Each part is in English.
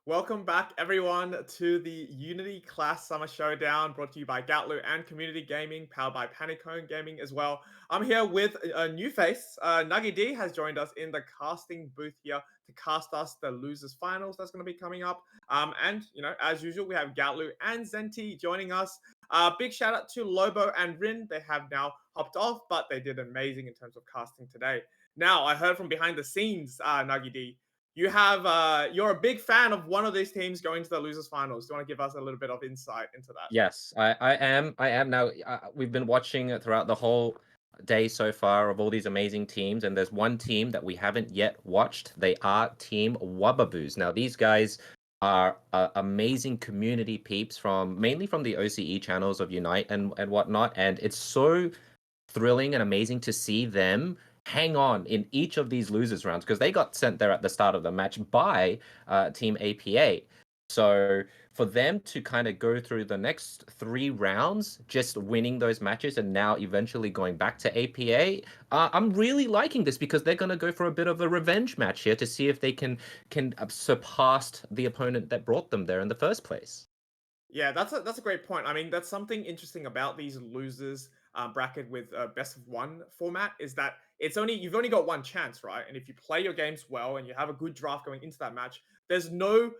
Welcome back, everyone, to the Unity Class Summer Showdown, brought to you by Gatlu and Community Gaming, powered by Paniccone Gaming as well. I'm here with a new face. Nuggy D has joined us in the casting booth here to cast us the losers finals that's going to be coming up. As usual, we have Gatlu and Zenti joining us. Big shout out to Lobo and Rin. They have now hopped off, but they did amazing in terms of casting today. Now, I heard from behind the scenes, Nuggy D, you're a big fan of one of these teams going to the losers finals. Do you want to give us a little bit of insight into that? Yes, I am. I am now. We've been watching it throughout the whole day so far of all these amazing teams, and there's one team that we haven't yet watched. They are Team Wubbaboos. Now, these guys are amazing community peeps mainly from the OCE channels of Unite and whatnot, and it's so thrilling and amazing to see them hang on in each of these losers rounds because they got sent there at the start of the match by Team APA. So for them to kind of go through the next 3 rounds, just winning those matches and now eventually going back to APA, I'm really liking this because they're going to go for a bit of a revenge match here to see if they can surpass the opponent that brought them there in the first place. Yeah, that's a great point. I mean, that's something interesting about these losers bracket with best of one format is that you've only got one chance, right? And if you play your games well and you have a good draft going into that match, there's no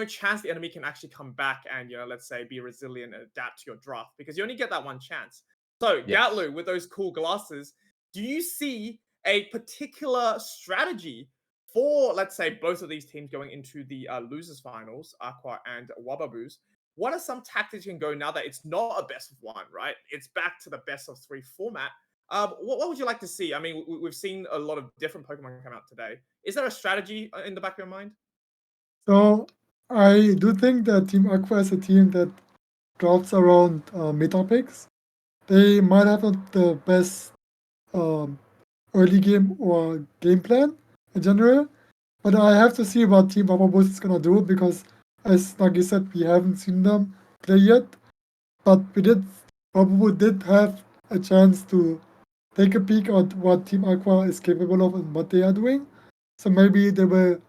chance the enemy can actually come back and let's say be resilient and adapt to your draft because you only get that one chance. So Yes. Gatlu, with those cool glasses, do you see a particular strategy for, let's say, both of these teams going into the losers finals, Aqua and Wubbaboos? What are some tactics you can go now that it's not a best of one, right? It's back to the best of three format. What would you like to see? I mean, we've seen a lot of different Pokemon come out today. Is there a strategy in the back of your mind? So I do think that Team Aqua is a team that drafts around meta picks. They might have not the best um, early game or game plan in general, but I have to see what Team Wubbaboos is gonna do because, as Nagi said, we haven't seen them play yet. But Wubbaboos did have a chance to take a peek at what Team Aqua is capable of and what they are doing. So maybe they will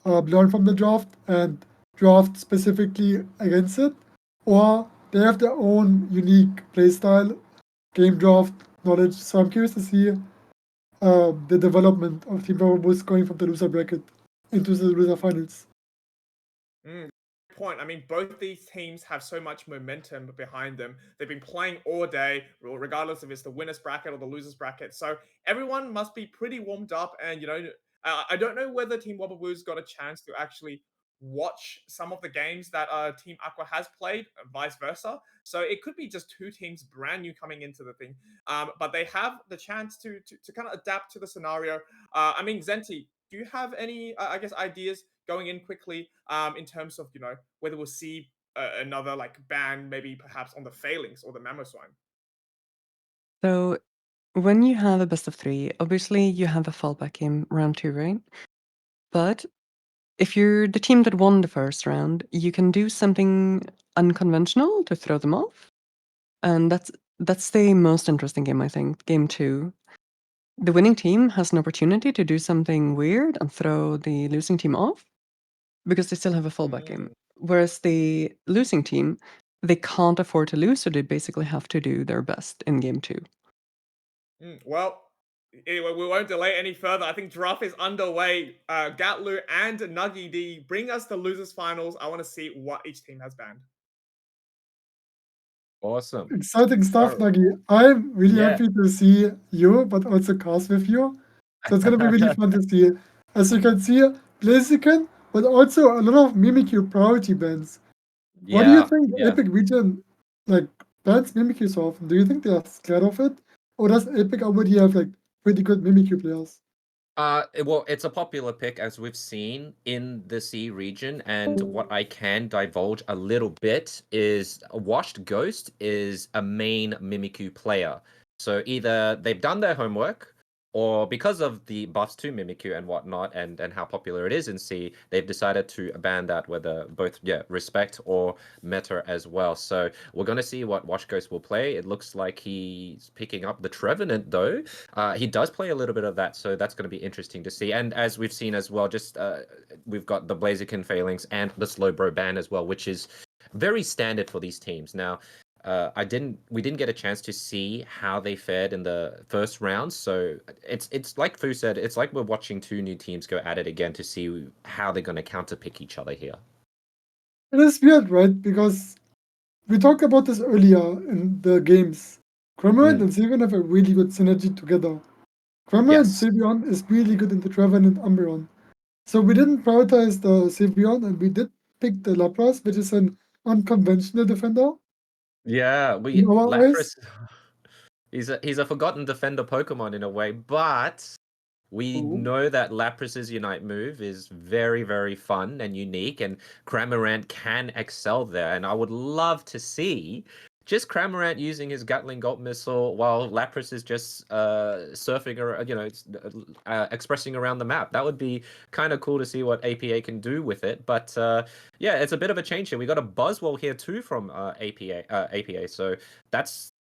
learn from the draft and draft specifically against it, or they have their own unique playstyle, game draft knowledge. So I'm curious to see the development of Team Power going from the loser bracket into the loser finals. Mm, point. I mean, both these teams have so much momentum behind them. They've been playing all day, regardless if it's the winners bracket or the losers bracket. So everyone must be pretty warmed up. And I don't know whether Team Wubbaboos got a chance to actually watch some of the games that Team Aqua has played, and vice versa. So it could be just two teams brand new coming into the thing, but they have the chance to kind of adapt to the scenario. I mean, Zenti, do you have any, I guess, ideas going in quickly in terms of whether we'll see another like ban maybe perhaps on the failings or the Mamoswine? So when you have a best of three, obviously you have a fallback in round two, right? But if you're the team that won the first round, you can do something unconventional to throw them off. And that's the most interesting game, I think. Game two. The winning team has an opportunity to do something weird and throw the losing team off because they still have a fallback game. Mm, Whereas the losing team, they can't afford to lose, so they basically have to do their best in game two. well, anyway, we won't delay any further. I think draft is underway. Gatlu and Nuggy D bring us the losers finals. I want to see what each team has banned. Awesome. Exciting stuff, Oh, Nagi. I'm really yeah. happy to see you, but also cast with you. So it's gonna be really fun to see. As you can see, Blaziken, but also a lot of Mimikyu priority bans. What do you Yeah, think the yeah. Epic region like bans Mimikyu so often? Do you think they are scared of it? Or does Epic already have like pretty good Mimikyu players? Well, it's a popular pick as we've seen in the C region, and what I can divulge a little bit is Washed Ghost is a main Mimikyu player. So either they've done their homework, or because of the buffs to Mimikyu and whatnot, and how popular it is in C, they've decided to ban that, whether both respect or meta as well. So we're going to see what Watch Ghost will play. It looks like he's picking up the Trevenant though. He does play a little bit of that, so that's going to be interesting to see. And as we've seen as well, just we've got the Blaziken failings and the Slowbro ban as well, which is very standard for these teams. Now, we didn't get a chance to see how they fared in the first round, so it's like Fu said, it's like we're watching two new teams go at it again to see how they're going to counterpick each other here. It is weird, right? Because we talked about this earlier in the games. Cramorant and Savion have a really good synergy together. Cramorant and Savion is really good in the Trevenant and Umbreon. So we didn't prioritize the Savion, and we did pick the Lapras, which is an unconventional defender. Yeah, In our Lapras, eyes. he's a forgotten defender Pokemon in a way, but we know that Lapras's Unite move is very, very fun and unique, and Cramorant can excel there. And I would love to see just Cramorant using his Gatling Bolt missile while Lapras is just surfing around, expressing around the map. That would be kind of cool to see what APA can do with it. But yeah, it's a bit of a change here. We got a Buzzwole here too from APA. So that's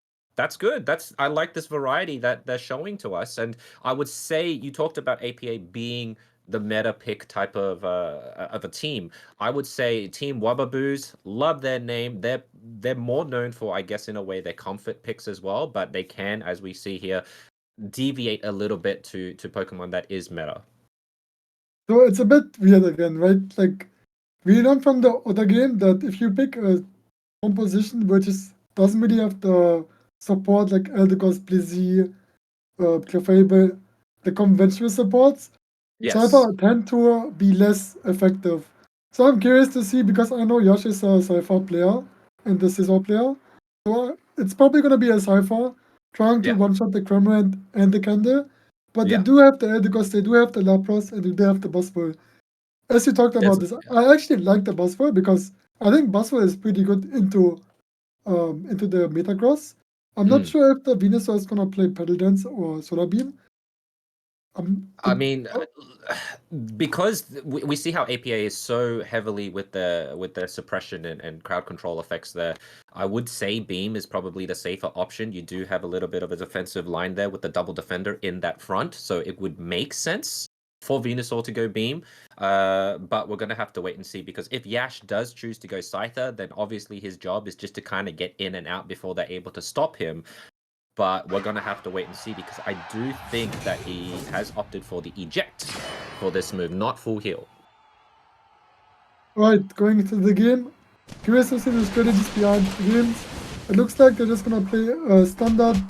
good. I like this variety that they're showing to us. And I would say you talked about APA being the meta pick type of a team. I would say Team Wubbaboos, love their name. They're more known for, I guess, in a way, their comfort picks as well, but they can, as we see here, deviate a little bit to Pokemon that is meta. So it's a bit weird again, right? Like, we learned from the other game that if you pick a composition which doesn't really have the support like Eldegoss, Blizzy, Clefable, the conventional supports, Cypher tend to be less effective. So I'm curious to see, because I know Yash is a Cypher player and the Scizor player. So it's probably going to be a Cypher trying to one-shot the Cramorant and the Candle. But they do have the Eldegoss, they do have the Lapras, and they do have the Buzzwole. As you talked about this, I actually like the Buzzwole because I think Buzzwole is pretty good into the Metacross. I'm not sure if the Venusaur is going to play Pedal Dance or Solar Beam. I mean, because we see how APA is so heavily with their suppression and crowd control effects there, I would say Beam is probably the safer option. You do have a little bit of a defensive line there with the double defender in that front, so it would make sense for Venusaur to go Beam. But we're going to have to wait and see, because if Yash does choose to go Scyther, then obviously his job is just to kind of get in and out before they're able to stop him. But we're going to have to wait and see, because I do think that he has opted for the eject for this move, not full heal. Right, going into the game. Curious to see the strategies behind the games. It looks like they're just going to play a standard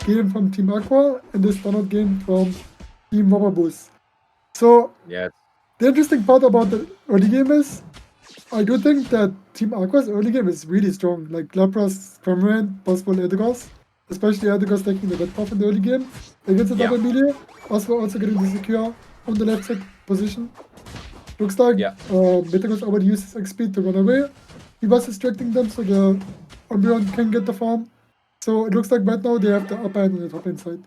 game from Team Aqua and a standard game from Team Wubbaboos. So, the interesting part about the early game is, I do think that Team Aqua's early game is really strong. Like Lapras, Cramorant, Buzzwole, Eldegoss. Especially Eldegoss taking the red buff in the early game against the double melee. Buzzwole also getting the secure on the left side position. Looks like Metagross already used his XP to run away. He was distracting them so the Umbreon can get the farm. So it looks like right now they have the upper hand on the top hand side.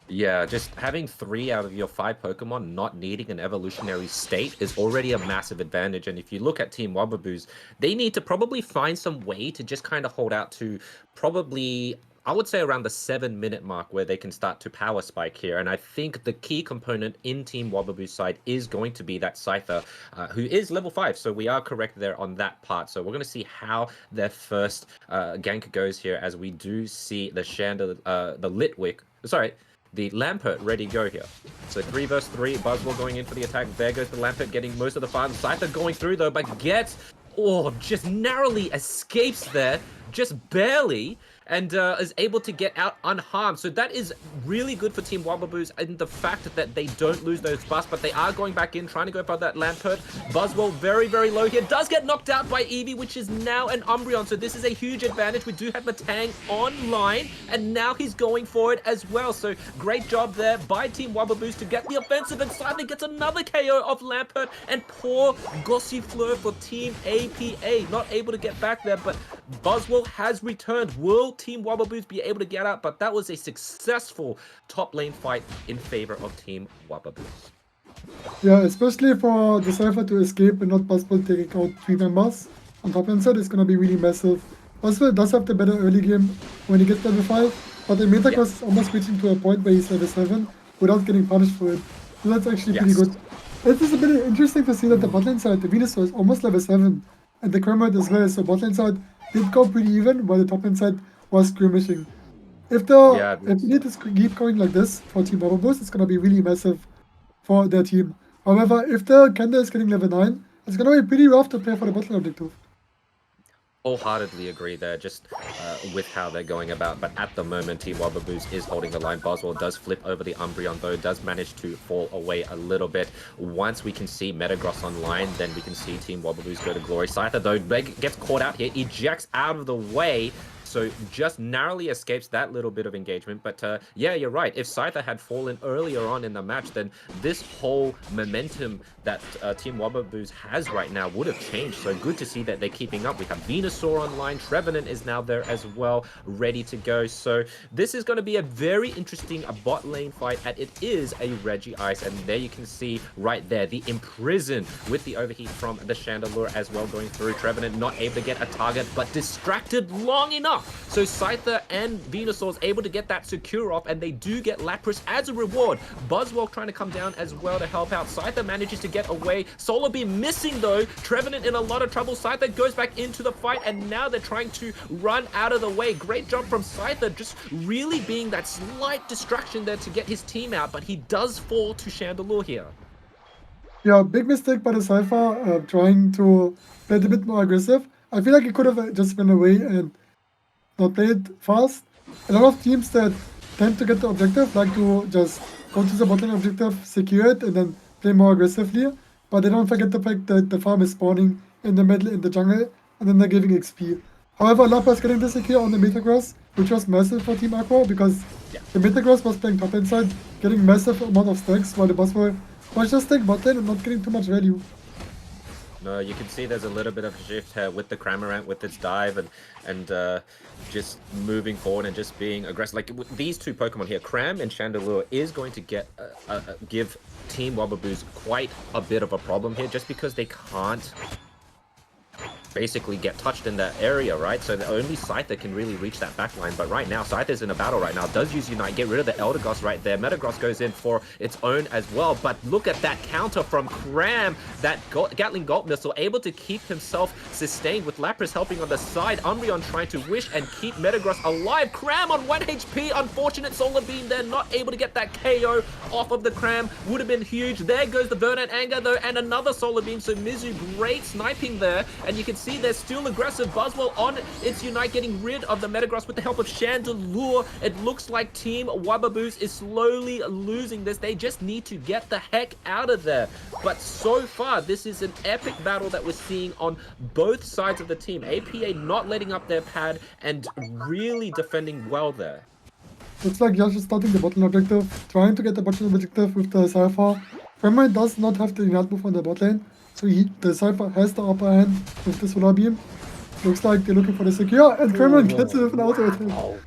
Yeah, just having 3 out of your 5 Pokemon not needing an evolutionary state is already a massive advantage. And if you look at Team Wubbaboos, they need to probably find some way to just kind of hold out to probably, I would say, around the 7-minute mark where they can start to power spike here. And I think the key component in Team Wubbaboos side is going to be that Scyther, who is level 5. So we are correct there on that part. So we're going to see how their first gank goes here, as we do see the the Lampert ready to go here. So 3 versus 3, Buzzwole going in for the attack. There goes the Lampert getting most of the farm. Scyther going through though, but just narrowly escapes there, just barely, and is able to get out unharmed. So that is really good for Team Wubbaboos, and the fact that they don't lose those buffs, but they are going back in, trying to go for that Lampert. Buzzwole very, very low here. Does get knocked out by Eevee, which is now an Umbreon. So this is a huge advantage. We do have Matang online, and now he's going for it as well. So great job there by Team Wubbaboos to get the offensive, and Simon gets another KO of Lampert, and poor Gossifleur for Team APA. Not able to get back there, but Buzzwole Will has returned. Will Team Wubbaboos be able to get out? But that was a successful top lane fight in favor of Team Wubbaboos. Yeah, especially for the Cypher to escape and not possible taking out 3 members on top lane side is gonna be really massive. Possible does have the better early game when he gets level 5, but the Metacross is almost reaching to a point where he's level 7 without getting punished for it. So that's actually pretty good. It is a bit interesting to see that the bot lane side, the Venus was almost level 7, and the Kermit as well, so bot lane side did go pretty even, while the top lane side was skirmishing. If we need to keep going like this for Team Wubbaboos, it's gonna be really massive for their team. However, if the Kenda is getting level 9, it's gonna be pretty rough to play for the bottom objective. Wholeheartedly agree there, just with how they're going about. But at the moment, Team Wubbaboos is holding the line. Boswell does flip over the Umbreon, though, does manage to fall away a little bit. Once we can see Metagross online, then we can see Team Wubbaboos go to glory. Scyther, though, gets caught out here, ejects out of the way. So just narrowly escapes that little bit of engagement. But yeah, you're right. If Scyther had fallen earlier on in the match, then this whole momentum that Team Wubbaboos has right now would have changed. So good to see that they're keeping up. We have Venusaur online. Trevenant is now there as well, ready to go. So this is going to be a very interesting bot lane fight, and it is a Regice. And there you can see right there the Imprison with the overheat from the Chandelure as well going through. Trevenant not able to get a target, but distracted long enough. So Scyther and Venusaur is able to get that secure off, and they do get Lapras as a reward. Buzzwole trying to come down as well to help out. Scyther manages to get away. Solar Beam missing though. Trevenant in a lot of trouble. Scyther goes back into the fight, and now they're trying to run out of the way. Great job from Scyther, just really being that slight distraction there to get his team out, but he does fall to Chandelure here. Yeah, big mistake by the Cypher, trying to play it a bit more aggressive. I feel like he could have just been away and not played fast. A lot of teams that tend to get the objective like to just go to the bottom objective, secure it, and then play more aggressively. But they don't forget the fact that the farm is spawning in the middle in the jungle, and then they're giving XP. However, Lapras getting the secure on the Metagross, which was massive for Team Aqua, because the Metagross was playing top inside, getting massive amount of stacks, while the Buzzwole was just staying bot lane and not getting too much value. No, you can see there's a little bit of a shift here with the Cramorant, with its dive, and just moving forward and just being aggressive. Like these two Pokemon here, Cram and Chandelure, is going to get give Team Wubbaboos quite a bit of a problem here, just because they can't basically get touched in that area, right? So only Scyther can really reach that back line. But right now, Scyther's in a battle right now. Does use Unite, get rid of the Eldegoss right there. Metagross goes in for its own as well. But look at that counter from Cram. That Gatling Gulp Missile able to keep himself sustained with Lapras helping on the side. Umbreon trying to wish and keep Metagross alive. Cram on 1 HP. Unfortunate Solar Beam there. Not able to get that KO off of the Cram. Would have been huge. There goes the Verdant Anger though, and another Solar Beam. So Mizu, great sniping there. And you can see they're still aggressive. Buzzwole on its Unite, getting rid of the Metagross with the help of Chandelure. It looks like Team Wubbaboos is slowly losing this. They just need to get the heck out of there. But so far, this is an epic battle that we're seeing on both sides of the team. APA not letting up their pad and really defending well there. Looks like Yash is starting the bottom objective, trying to get the bottom objective with the Cypher. Fremont does not have the Unite move on the bot lane, so the Cypher has the upper hand with the Solar Beam. Looks like they're looking for the secure, and Fremont gets it with an auto attack.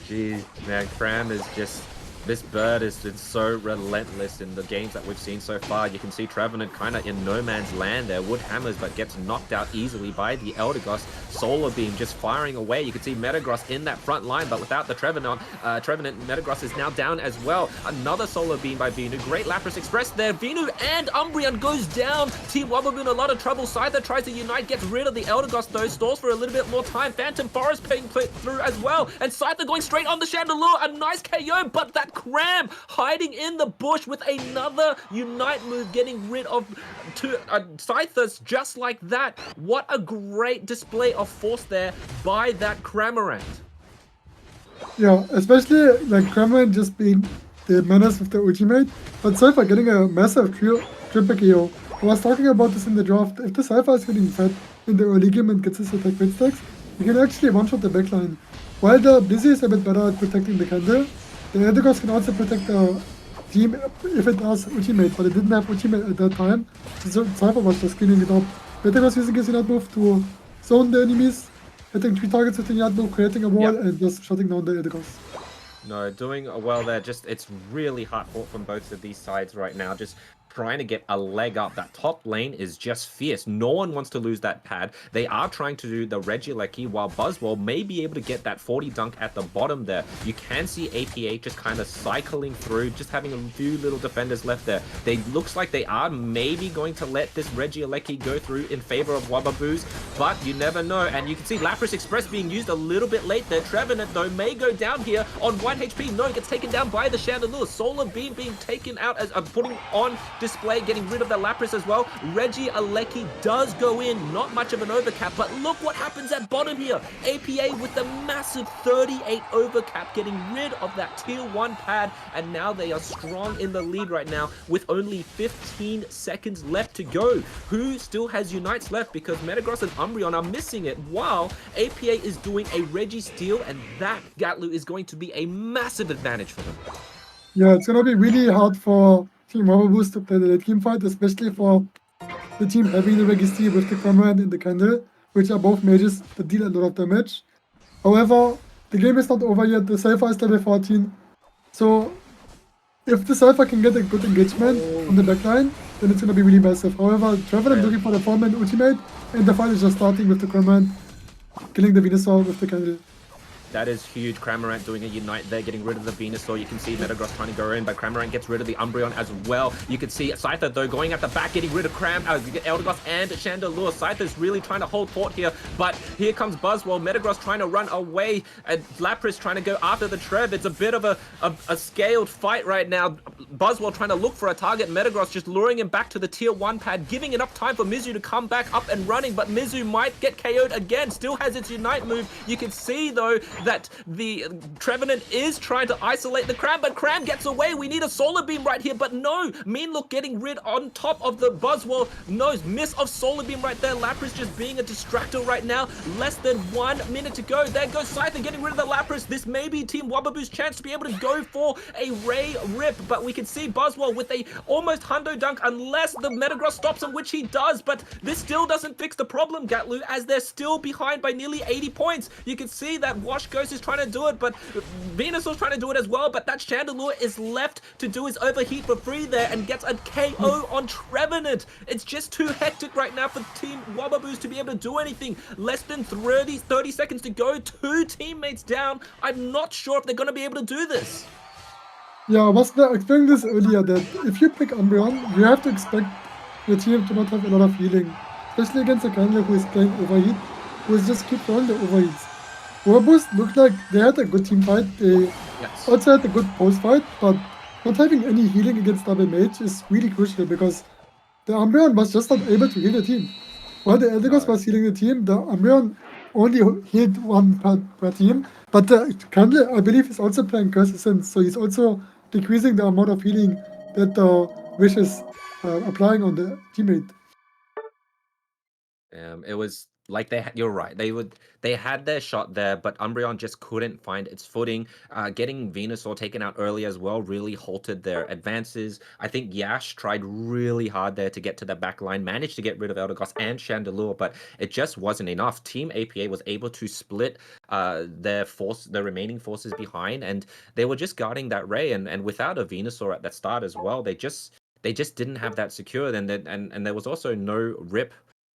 Jeez, man, Cram is just... This bird has been so relentless in the games that we've seen so far. You can see Trevenant kind of in no man's land there. Wood hammers, but gets knocked out easily by the Eldegoss. Solar Beam just firing away. You can see Metagross in that front line, but without the Trevenant, Metagross is now down as well. Another Solar Beam by Venu. Great Lapras Express there. Venu and Umbreon goes down. Team Wubbaboos in a lot of trouble. Scyther tries to Unite, gets rid of the Eldegoss though. Stalls for a little bit more time. Phantom Forest being put through as well. And Scyther going straight on the Chandelure. A nice KO, but that Cram hiding in the bush with another Unite move, getting rid of two Scythers just like that. What a great display of force there by that Cramorant. Yeah, especially like Cramorant just being the menace with the ultimate, but Cypher getting a massive triple KO. I was talking about this in the draft. If the Cypher is getting fed in the early game and gets his attack crit stacks, you can actually one-shot the backline. While the Blizzy is a bit better at protecting the candle, the Eldegoss can also protect the team if it has ultimate, but it didn't have ultimate at that time, so Cypher was just cleaning it up. Eldegoss using his Unite move to zone the enemies, hitting 3 targets with the Yadlo, creating a wall, and just shutting down the Eldegoss. No, doing well there. Just it's really hard fought from both of these sides right now. Just trying to get a leg up. That top lane is just fierce. No one wants to lose that pad. They are trying to do the Regieleki while Buzzwell may be able to get that 40 dunk at the bottom there. You can see APA just kind of cycling through, just having a few little defenders left there. They looks like they are maybe going to let this Regieleki go through in favor of Wubbaboos, but you never know. And you can see Lapras Express being used a little bit late there. Trevenant, though, may go down here on 1 HP. No, gets taken down by the Chandelier. Solar Beam being taken out as putting on display, getting rid of the Lapras as well. Regieleki does go in, not much of an overcap, but look what happens at bottom here. APA with the massive 38 overcap, getting rid of that tier 1 pad, and now they are strong in the lead right now with only 15 seconds left to go. Who still has Unites left? Because Metagross and Umbreon are missing it, while APA is doing a Regi steal, and that Gatlu is going to be a massive advantage for them. Yeah, it's gonna be really hard for Team Wubbaboos to play the late game fight, especially for the team having the Registry with the Cramorant and the Candle, which are both mages that deal a lot of damage. However, the game is not over yet. The Cypher is level 14, so if the Cypher can get a good engagement on the backline, then it's gonna be really massive. However, Trevenant looking for the 4-man ultimate, and the fight is just starting with the Cramorant killing the Venusaur with the Candle. That is huge. Cramorant doing a Unite there, getting rid of the Venusaur. You can see Metagross trying to go in, but Cramorant gets rid of the Umbreon as well. You can see Scyther, though, going at the back, getting rid of Eldegoss and Chandelure. Scyther's really trying to hold fort here, but here comes Buzzwell. Metagross trying to run away, and Lapras trying to go after the Trev. It's a bit of a scaled fight right now. Buzzwell trying to look for a target. Metagross just luring him back to the tier 1 pad, giving enough time for Mizu to come back up and running, but Mizu might get KO'd again. Still has its Unite move. You can see, though, that the Trevenant is trying to isolate the Cram, but Cram gets away. We need a Solar Beam right here, but no. Meanlook getting rid on top of the Buzzwell. No, miss of Solar Beam right there. Lapras just being a distractor right now. Less than 1 minute to go. There goes Scyther getting rid of the Lapras. This may be Team Wubbaboos' chance to be able to go for a Ray Rip, but we can see Buzzwell with a almost hundo dunk unless the Metagross stops him, which he does, but this still doesn't fix the problem, Gatlu, as they're still behind by nearly 80 points. You can see that Wash Ghost is trying to do it, but Venusaur's trying to do it as well, but that Chandelure is left to do his overheat for free there and gets a KO on Trevenant. It's just too hectic right now for Team Wubbaboos to be able to do anything. Less than 30 seconds to go, 2 teammates down. I'm not sure if they're going to be able to do this. Yeah, I was explaining this earlier, that if you pick Umbreon, you have to expect your team to not have a lot of healing, especially against a Candle who is playing overheat, who is just keep throwing the overheats. Wubbaboos looked like they had a good team fight. They also had a good post fight, but not having any healing against double mage is really crucial because the Umbreon was just not able to heal the team. While the Eldegoss was healing the team, the Umbreon only healed 1 per team. But the Candle, I believe, is also playing Curse Essence, so he's also decreasing the amount of healing that the Wish is applying on the teammate. It was like you're right. They had their shot there, but Umbreon just couldn't find its footing. Getting Venusaur taken out early as well really halted their advances. I think Yash tried really hard there to get to the back line, managed to get rid of Eldegoss and Chandelure, but it just wasn't enough. Team APA was able to split their remaining forces behind, and they were just guarding that Ray. And without a Venusaur at the start as well, they just didn't have that secured, and there was also no rip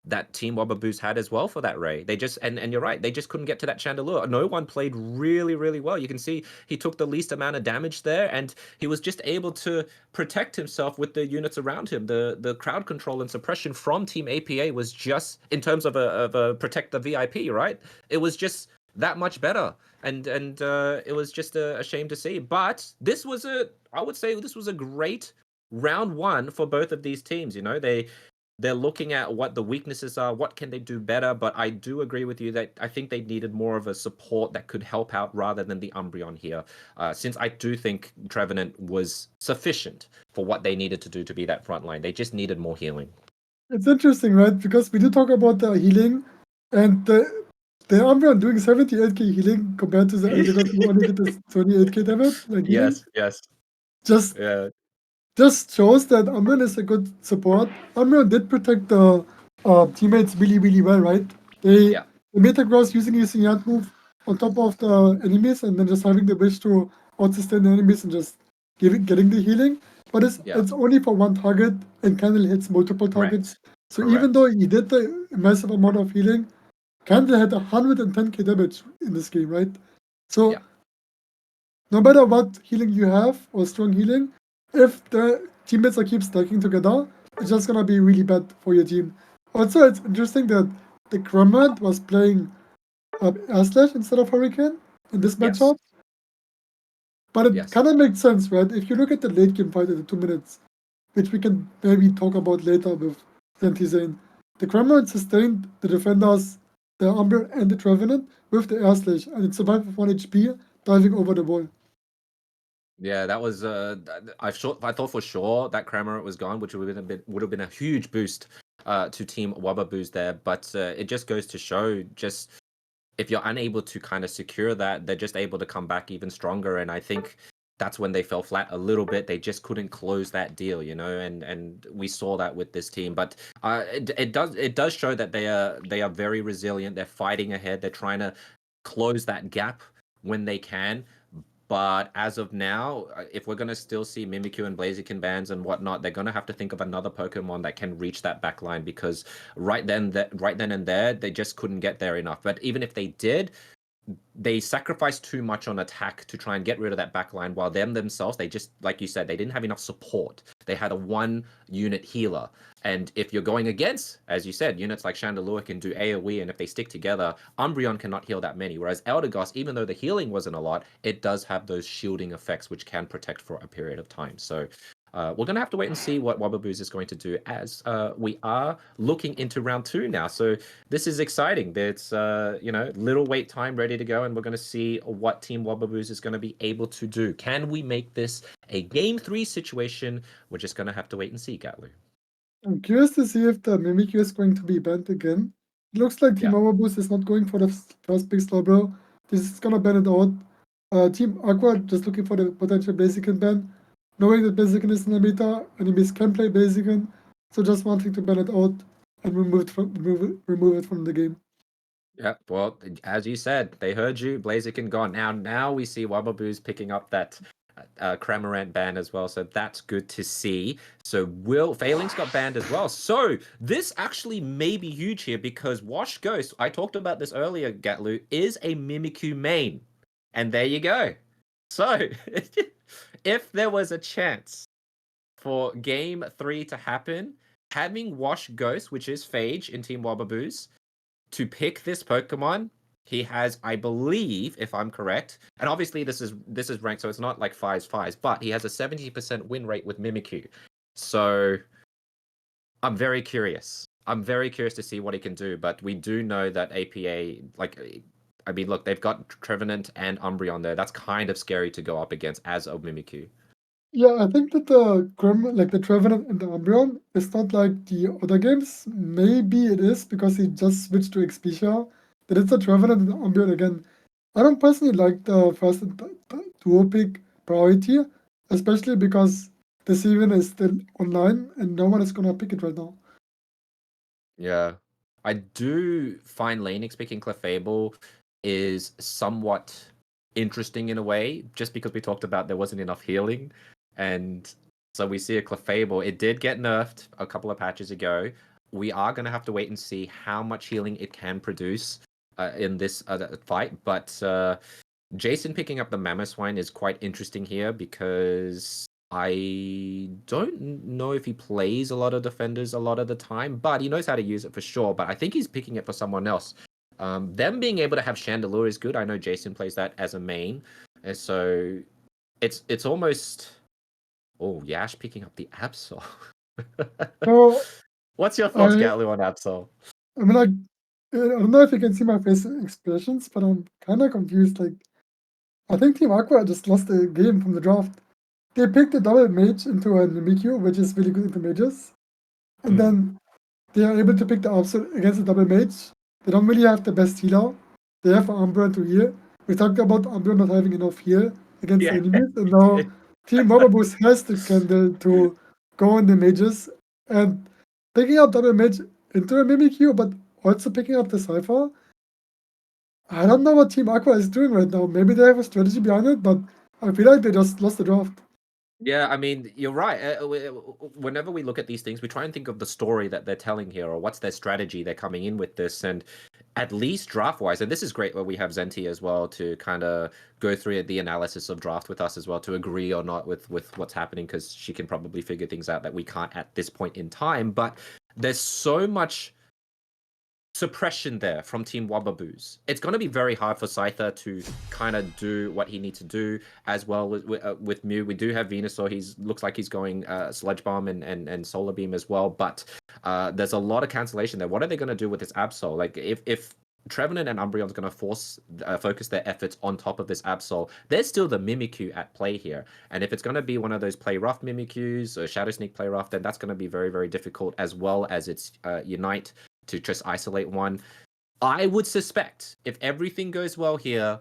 that Team Wubbaboos had as well for that Ray. They just, and you're right, they just couldn't get to that Chandelure. No one played really, really well. You can see he took the least amount of damage there, and he was just able to protect himself with the units around him. The crowd control and suppression from Team APA was just, in terms of a protect the VIP, right? It was just that much better. And it was just a shame to see. But this was I would say this was a great round 1 for both of these teams. You know, they're looking at what the weaknesses are, what can they do better, but I do agree with you that I think they needed more of a support that could help out rather than the Umbreon here, since I do think Trevenant was sufficient for what they needed to do to be that front line. They just needed more healing. It's interesting, right? Because we do talk about the healing, and the Umbreon doing 78k healing compared to the Eldegoss who only did this 28k damage. Like healing. Yes. Just shows that Umbreon is a good support. Umbreon did protect the teammates really, really well, right? They the meta grows using his Yant move on top of the enemies and then just having the wish to out-sustain the enemies and just getting the healing. But it's only for one target and Candle hits multiple targets. So even though he did the massive amount of healing, Candle had 110k damage in this game, right? So no matter what healing you have or strong healing, if the teammates are keep stacking together, it's just gonna be really bad for your team. Also, it's interesting that the Gromad was playing Air Slash instead of Hurricane in this matchup. But it kind of makes sense, right? If you look at the late game fight in the 2 minutes, which we can maybe talk about later with Senti Zane, the Gromad sustained the defenders, the Umber and the Trevenant with the Air Slash, and it survived with 1 HP, diving over the wall. Yeah, that was. I thought for sure that Cramorant was gone, which would have been a huge boost to Team Wubbaboos there. But it just goes to show, just if you're unable to kind of secure that, they're just able to come back even stronger. And I think that's when they fell flat a little bit. They just couldn't close that deal, and we saw that with this team. But it does show that they are very resilient. They're fighting ahead. They're trying to close that gap when they can. But as of now, if we're going to still see Mimikyu and Blaziken bans and whatnot, they're going to have to think of another Pokemon that can reach that backline, because right then and there, they just couldn't get there enough. But even if they did, they sacrificed too much on attack to try and get rid of that backline, while themselves, they just, like you said, they didn't have enough support. They had a 1-unit healer. And if you're going against, as you said, units like Chandelure can do AoE, and if they stick together, Umbreon cannot heal that many. Whereas Eldegoss, even though the healing wasn't a lot, it does have those shielding effects, which can protect for a period of time. So we're going to have to wait and see what Wubbaboos is going to do, as we are looking into round 2 now. So this is exciting. It's, little wait time ready to go, and we're going to see what Team Wubbaboos is going to be able to do. Can we make this a Game 3 situation? We're just going to have to wait and see, Gatlu. I'm curious to see if the Mimikyu is going to be banned again. It looks like Team Wubbaboos is not going for the first big slowbro. This is going to ban it out. Team Aqua just looking for the potential Blaziken ban. Knowing that Blaziken is in the meta, enemies can play Blaziken, so just wanting to ban it out and remove it from the game. Yeah, well, as you said, they heard you. Blaziken gone. Now we see Wubbaboos picking up that Cramorant ban as well, so that's good to see. So Failings got banned as well. So this actually may be huge here, because Wash Ghost, I talked about this earlier, Gatlu, is a Mimikyu main. And there you go. So if there was a chance for Game 3 to happen, having Wash Ghost, which is Phage in Team Wubbaboos, to pick this Pokemon, he has, I believe, if I'm correct, and obviously this is ranked, so it's not like Fives, but he has a 70% win rate with Mimikyu. So I'm very curious. I'm very curious to see what he can do, but we do know that APA, look, they've got Trevenant and Umbreon there. That's kind of scary to go up against as a Mimikyu. Yeah, I think that the Trevenant and the Umbreon is not like the other games. Maybe it is because he just switched to Expedia. But it's the Trevenant and the Umbreon again. I don't personally like the first duo pick priority, especially because the Seven is still online and no one is gonna pick it right now. Yeah. I do find Lanix picking Clefable is somewhat interesting in a way, just because we talked about there wasn't enough healing. And so we see a Clefable. It did get nerfed a couple of patches ago. We are going to have to wait and see how much healing it can produce in this fight. But Jason picking up the Mamoswine is quite interesting here, because I don't know if he plays a lot of defenders a lot of the time, but he knows how to use it for sure. But I think he's picking it for someone else. Them being able to have Chandelure is good. I know Jason plays that as a main. And so it's almost... Oh, Yash picking up the Absol. So What's your thoughts, Gatlu, on Absol? I mean, I don't know if you can see my face expressions, but I'm kind of confused. I think Team Aqua just lost the game from the draft. They picked a double mage into a Mimikyu, which is really good into mages. And then they are able to pick the Absol against a double mage. They don't really have the best healer. They have Umbreon to heal. We talked about Umbreon not having enough heal against the enemies. And now Team Wubbaboos has the Candle to go on the mages. And picking up double mage into a Mimikyu, but also picking up the Cypher, I don't know what Team Aqua is doing right now. Maybe they have a strategy behind it, but I feel like they just lost the draft. Yeah, I mean, you're right. Whenever we look at these things, we try and think of the story that they're telling here, or what's their strategy they're coming in with this. And at least draft-wise, and this is great where we have Zenti as well to kind of go through the analysis of draft with us as well, to agree or not with what's happening, because she can probably figure things out that we can't at this point in time. But there's so much suppression there from Team Wubbaboos. It's going to be very hard for Scyther to kind of do what he needs to do as well with Mew. We do have Venusaur. He's looks like he's going Sludge Bomb and Solar Beam as well, but there's a lot of cancellation there. What are they going to do with this Absol? Like if Trevenant and Umbreon's going to focus their efforts on top of this Absol, there's still the Mimikyu at play here. And if it's going to be one of those play rough Mimikyus or Shadow Sneak play rough, then that's going to be very, very difficult, as well as its Unite to just isolate one. I would suspect if everything goes well here,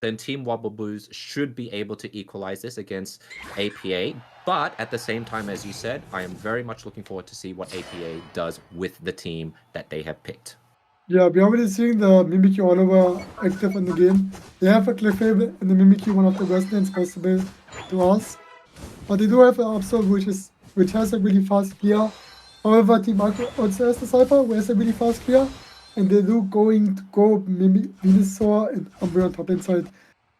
then Team Wubbaboos should be able to equalize this against APA. But at the same time, as you said, I am very much looking forward to see what APA does with the team that they have picked. Yeah, we're already seeing the Mimikyu all over active in the game. They have a Clefable and the Mimikyu, one of the best lanes possible to us. But they do have an Absol which has a really fast clear. However, Team Aqua also has the Cypher, who has a really fast clear, and they do going to go Venusaur and Umbreon top lane side.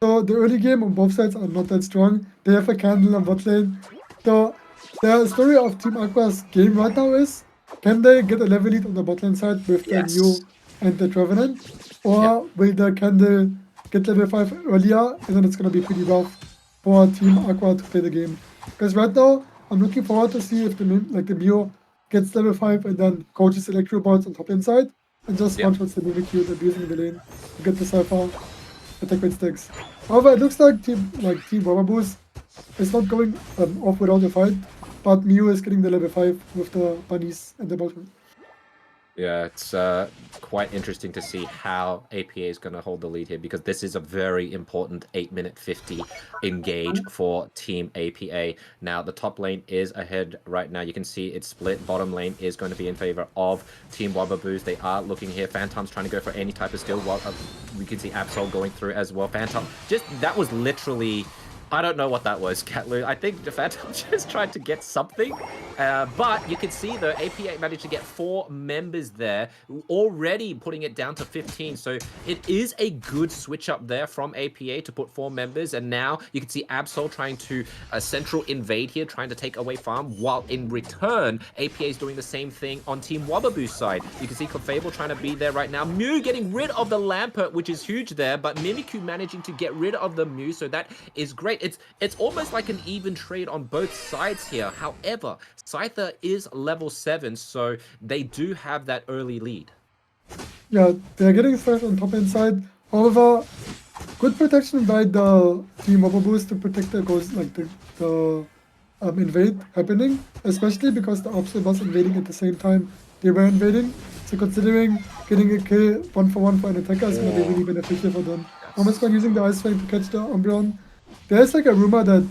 So the early game on both sides are not that strong. They have a Candle on bot lane. So the story of Team Aqua's game right now is, can they get a level lead on the bot lane side with the Mew and the Trevenant? Or will the Candle get level 5 earlier, and then it's going to be pretty rough for Team Aqua to play the game? Because right now, I'm looking forward to see if the Mew gets level 5 and then coaches Electro Bots on top inside and just one-shots the Mimikyu abusing the lane to get the Cypher attack with sticks. However, it looks like Team Wubbaboos is not going off without a fight, but Mew is getting the level 5 with the bunnies and the bottom. Yeah, it's quite interesting to see how APA is going to hold the lead here, because this is a very important 8-minute 50 engage for Team APA. Now, the top lane is ahead right now. You can see it's split. Bottom lane is going to be in favor of Team Wubbaboos. They are looking here. Phantom's trying to go for any type of steal. While we can see Absol going through as well. Phantom, that was literally... I don't know what that was, Catlu. I think the Phantom just tried to get something. But you can see, though, APA managed to get 4 members there, already putting it down to 15. So it is a good switch up there from APA to put 4 members. And now you can see Absol trying to central invade here, trying to take away farm, while in return, APA is doing the same thing on Team Wubbaboos side. You can see Clefable trying to be there right now. Mew getting rid of the Lampert, which is huge there, but Mimikyu managing to get rid of the Mew, so that is great. It's almost like an even trade on both sides here. However, Scyther is level 7, so they do have that early lead. Yeah, they're getting first on top inside. However, good protection by the Team Wubbaboos to protect the ghost, like the invade happening, especially because the Absol was invading at the same time they were invading. So considering getting a kill 1-for-1 for an attacker is going to be really beneficial for them. Nomasman using the Ice Fang to catch the Umbreon. There's like a rumor that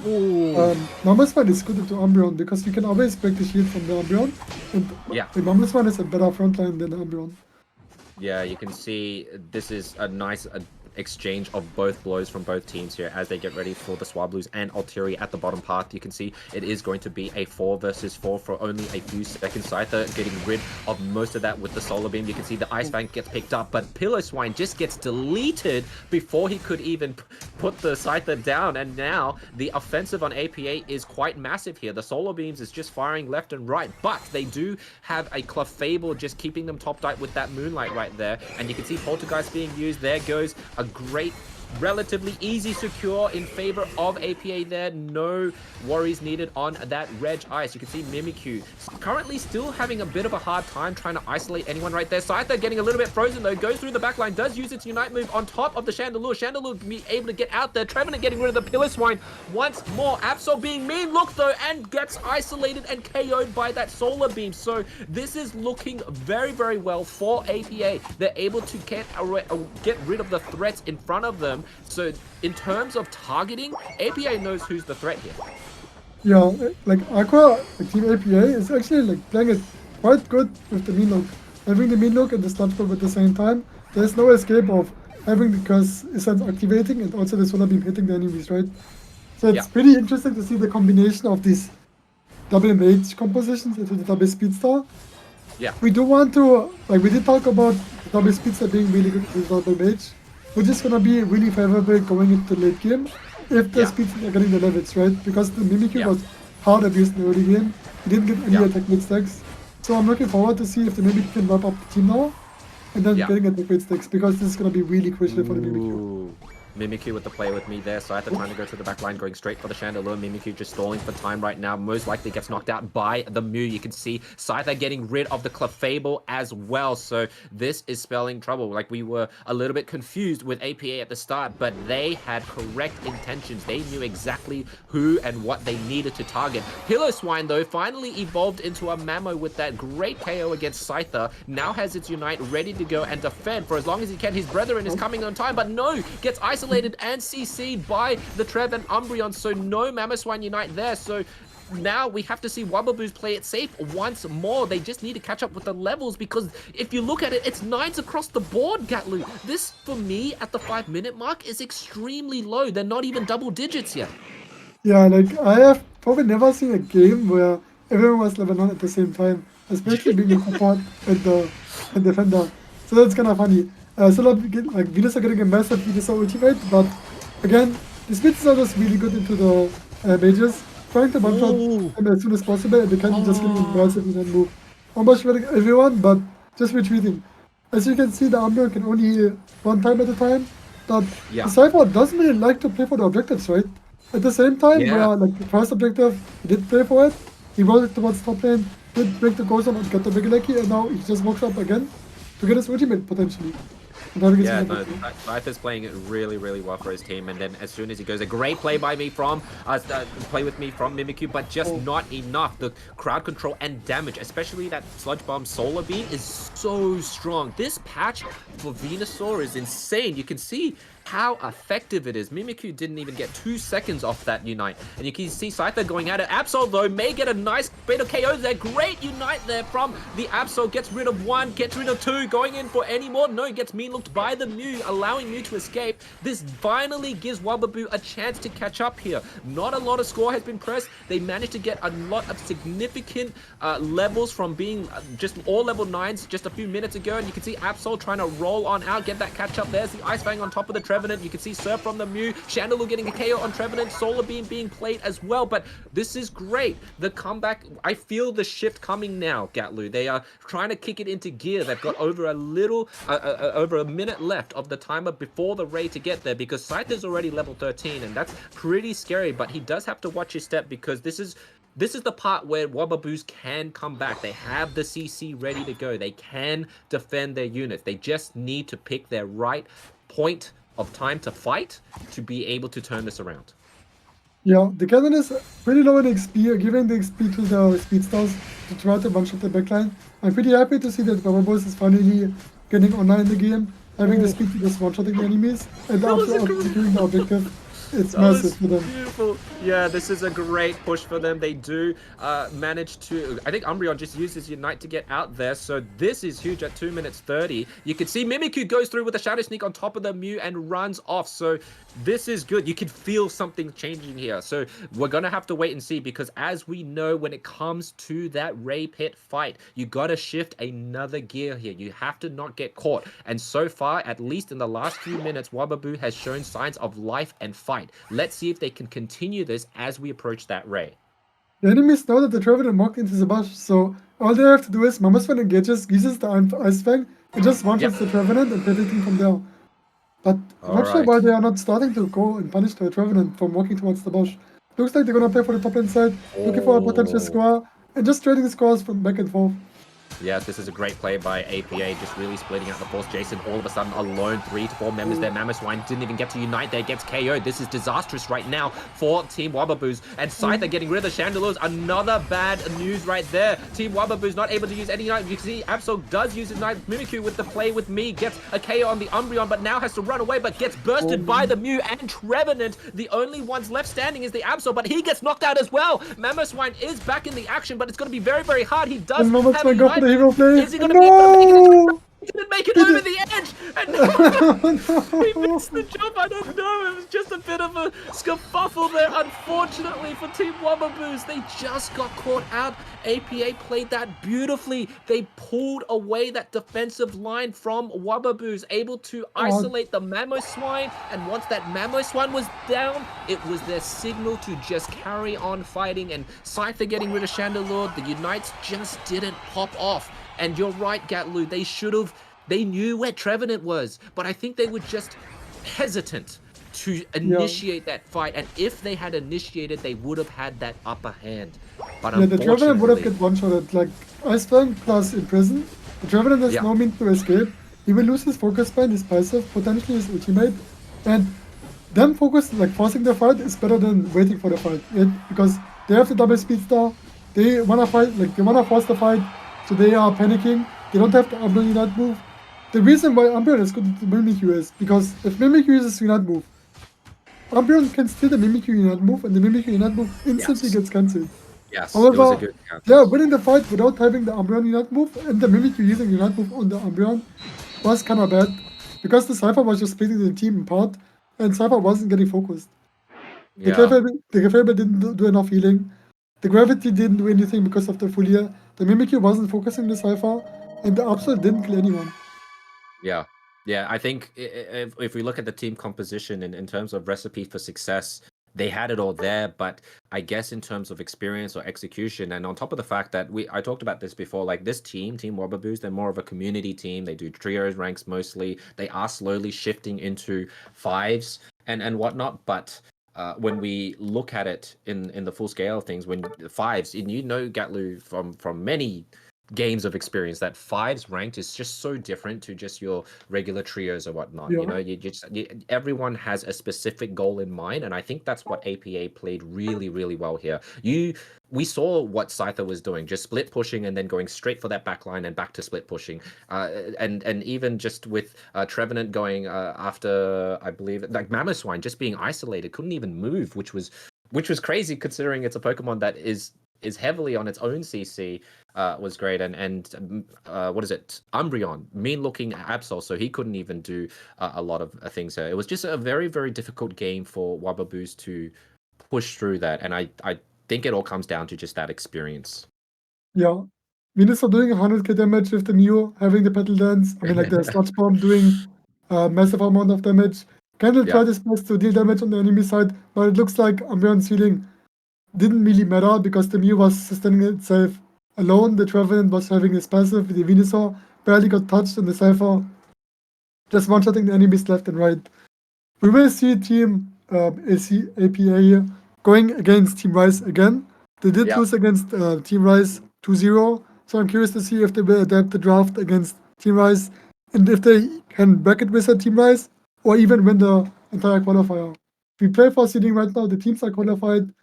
Nomasman is good into Umbreon because you can always break the shield from the Umbreon. And the Nomasman is a better frontline than the Umbreon. Yeah, you can see this is a nice exchange of both blows from both teams here as they get ready for the Swablues and Alteri at the bottom path. You can see it is going to be a 4 versus 4 for only a few seconds. Scyther getting rid of most of that with the Solar Beam. You can see the Ice Fang gets picked up, but Pillow Swine just gets deleted before he could even put the Scyther down. And now the offensive on APA is quite massive here. The Solar Beams is just firing left and right, but they do have a Clefable just keeping them top tight with that Moonlight right there. And you can see Poltergeist being used. There goes a great, relatively easy secure in favor of APA there. No worries needed on that Reg Ice. You can see Mimikyu currently still having a bit of a hard time trying to isolate anyone right there. Scyther getting a little bit frozen though, goes through the backline, does use its Unite move on top of the Chandelure. Chandelure be able to get out there. Trevenant getting rid of the Pillar Swine once more. Absol being mean look though, and gets isolated and KO'd by that Solar Beam. So this is looking very, very well for APA. They're able to get rid of the threats in front of them. So in terms of targeting, APA knows who's the threat here. Yeah, like Aqua, like Team APA is actually like playing it quite good with the mean look. Having the mean look and the sludge bomb at the same time, there's no escape of having the curse essence activating and also the solar beam hitting the enemies, right? So it's Yeah. pretty interesting to see the combination of these double mage compositions into the double speedster. Yeah. We do want to, like we did talk about the double speedster being really good with double mage, which is gonna be really favorable going into the late game if the Yeah. speedsters are getting the levels, right? Because the Mimikyu Yeah. was hard abused in the early game. He didn't get any Yeah. attack mid stacks. So I'm looking forward to see if the Mimikyu can wrap up the team now and then Yeah. getting attack mid stacks because this is gonna be really crucial for the Mimikyu. Ooh. Mimikyu with the play with me there. Scyther trying to go to the back line, going straight for the Chandelure. Mimikyu just stalling for time right now. Most likely gets knocked out by the Mew. You can see Scyther getting rid of the Clefable as well. So this is spelling trouble. Like, we were a little bit confused with APA at the start, but they had correct intentions. They knew exactly who and what they needed to target. Swine, though, finally evolved into a Mamo with that great KO against Scyther. Now has its Unite ready to go and defend for as long as he can. His brethren is coming on time, but no, gets isolated and CC'd by the Trev and Umbreon, so no Mamoswine Unite there. So now we have to see Wubbaboos play it safe once more. They just need to catch up with the levels, because if you look at it, it's 9s across the board, Gatlu. This, for me, at the 5-minute mark, is extremely low. They're not even double digits yet. Yeah, like I have probably never seen a game where everyone was level 9 at the same time, especially being a support and the defender. So that's kind of funny. So like Venus are getting a massive Venus ultimate, but again, the speeds are just really good into the mages, trying to one shot them as soon as possible, and they can be just getting a massive Venus move. Almost shredding everyone, but just retreating. As you can see, the Umbreon can only heal one time at a time, but Yeah. the Cypher doesn't really like to play for the objectives, right? At the same time, Yeah. where like the first objective, he did play for it, he rolled it towards top lane, did break the Ghost and get the Big Lucky, and now he just walks up again to get his ultimate potentially. Yeah, no, Scyther's playing it really, really well for his team, and then as soon as he goes, a great play by me from, play with me from Mimikyu, but just not enough. The crowd control and damage, especially that Sludge Bomb Solar Beam, is so strong. This patch for Venusaur is insane. You can see how effective it is. Mimikyu didn't even get 2 seconds off that Unite. And you can see Scyther going at it. Absol, though, may get a nice bit of KO there. Great Unite there from the Absol. Gets rid of 1, gets rid of 2. Going in for any more. No, gets mean-looked by the Mew, allowing Mew to escape. This finally gives Wubbaboo a chance to catch up here. Not a lot of score has been pressed. They managed to get a lot of significant levels from being just all level 9s just a few minutes ago. And you can see Absol trying to roll on out, get that catch up. There's the Ice Fang on top of the Trevenant. You can see Surf from the Mew. Chandelure getting a KO on Trevenant. Solar Beam being played as well. But this is great. The comeback, I feel the shift coming now, Gatlu. They are trying to kick it into gear. They've got over a minute left of the timer before the raid to get there, because Scyther's already level 13, and that's pretty scary. But he does have to watch his step, because this is the part where Wubbaboos can come back. They have the CC ready to go. They can defend their units. They just need to pick their right point of time to fight to be able to turn this around. Yeah, the cannon is pretty low in XP, giving the XP to the speedstars to try to one-shot the backline. I'm pretty happy to see that Wubbaboos is finally getting online in the game, having the speed to just one-shotting the enemies, and after executing the objective. It's massive for them. Beautiful. Yeah, this is a great push for them. They do manage to... I think Umbreon just used his Unite to get out there, so this is huge at 2 minutes 30. You can see Mimikyu goes through with a Shadow Sneak on top of the Mew and runs off, so this is good. You can feel something changing here. So we're going to have to wait and see, because as we know, when it comes to that Ray Pit fight, you got to shift another gear here. You have to not get caught. And so far, at least in the last few minutes, Wubbaboo has shown signs of life and fight. Let's see if they can continue this as we approach that Ray. The enemies know that the Trevenant mocked into the bush, so all they have to do is Mamoswine engages, uses the Ice Fang, and just one-shots the Trevenant and everything from there. But I'm not sure why they are not starting to go and punish the Trevenant from walking towards the bush. Looks like they're gonna play for the top lane side, looking for a potential score, and just trading scores from back and forth. Yes, this is a great play by APA, just really splitting out the force. Jason all of a sudden alone, 3 to 4 members there. Mamoswine didn't even get to unite there, gets KO'd. This is disastrous right now for Team Wubbaboos. And Scyther getting rid of the Chandelures. Another bad news right there. Team Wubbaboos not able to use any Unite. You can see Absol does use his Unite. Mimikyu with the play with me, gets a KO on the Umbreon, but now has to run away, but gets bursted by the Mew and Trevenant. The only ones left standing is the Absol, but he gets knocked out as well. Mamoswine is back in the action, but it's going to be very, very hard. He does have a Unite. The hero play. Is he going to be able to make it? didn't make it He over did- the edge, and he missed the jump. I don't know. It was just a bit of a scuffle there. Unfortunately for Team Wubbaboos, they just got caught out. APA played that beautifully. They pulled away that defensive line from Wubbaboos, able to isolate the Mamoswine. And once that Mamoswine was down, it was their signal to just carry on fighting. And Scyther getting rid of Chandelure, the Unites just didn't pop off. And you're right, Gatlu, they should have. They knew where Trevenant was, but I think they were just hesitant to initiate that fight. And if they had initiated, they would have had that upper hand. But Yeah, the Trevenant would have unfortunately, get one-shotted. Like, Icebank plus Imprison. The Trevenant has Yeah. no means to escape. He will lose his focus point, his passive, potentially his ultimate. And them focus, like, forcing the fight is better than waiting for the fight. Because they have the double speed star. They wanna fight, like, they wanna force the fight. So they are panicking. They don't have the Umbreon Unite move. The reason why Umbreon is good to Mimikyu is because if Mimikyu uses Unite move, Umbreon can steal the Mimikyu Unite move, and the Mimikyu Unite move instantly Yes. gets cancelled. yes, it was a However, good count. yeah, winning the fight without having the Umbreon Unite move and the Mimikyu using Unite move on the Umbreon was kind of bad because the Cypher was just splitting the team apart and Cypher wasn't getting focused. The Yeah. Clefairy didn't do enough healing. The Gravity didn't do anything because of the Fulia. The Mimikyu wasn't focusing the Cypher, and the Absol didn't kill anyone. Yeah. Yeah, I think if we look at the team composition in terms of recipe for success, they had it all there. But I guess in terms of experience or execution, and on top of the fact that I talked about this before, like this Team Wubbaboos, they're more of a community team. They do trios ranks mostly. They are slowly shifting into fives and whatnot. But when we look at it in the full scale of things, when fives, and you know Gatlu from many games of experience, that fives ranked is just so different to just your regular trios or whatnot. You Yeah. know, everyone has a specific goal in mind, and I think that's what APA played really, really well here. We saw what Scyther was doing, just split pushing and then going straight for that back line and back to split pushing. And even just with Trevenant going after, I believe, like Mamoswine just being isolated, couldn't even move, which was crazy considering it's a Pokemon that is heavily on its own CC. Was great, and what is it? Umbreon, mean-looking Absol, so he couldn't even do a lot of things here. It was just a very, very difficult game for Wubbaboos to push through that, and I think it all comes down to just that experience. Yeah. Venusaur doing 100k damage with the Mew, having the Petal Dance. I mean, like the Sludge Bomb doing a massive amount of damage. Kendall tried his best to deal damage on the enemy side, but it looks like Umbreon's healing didn't really matter because the Mew was sustaining itself alone. The Trevenant was having his passive. The Venusaur barely got touched, and the Cypher just one-shotting the enemies left and right. We will see Team APA going against Team Rise again. They did lose against Team Rise 2-0, so I'm curious to see if they will adapt the draft against Team Rise and if they can bracket wizard Team Rise or even win the entire qualifier. We play for seeding right now, the teams are qualified,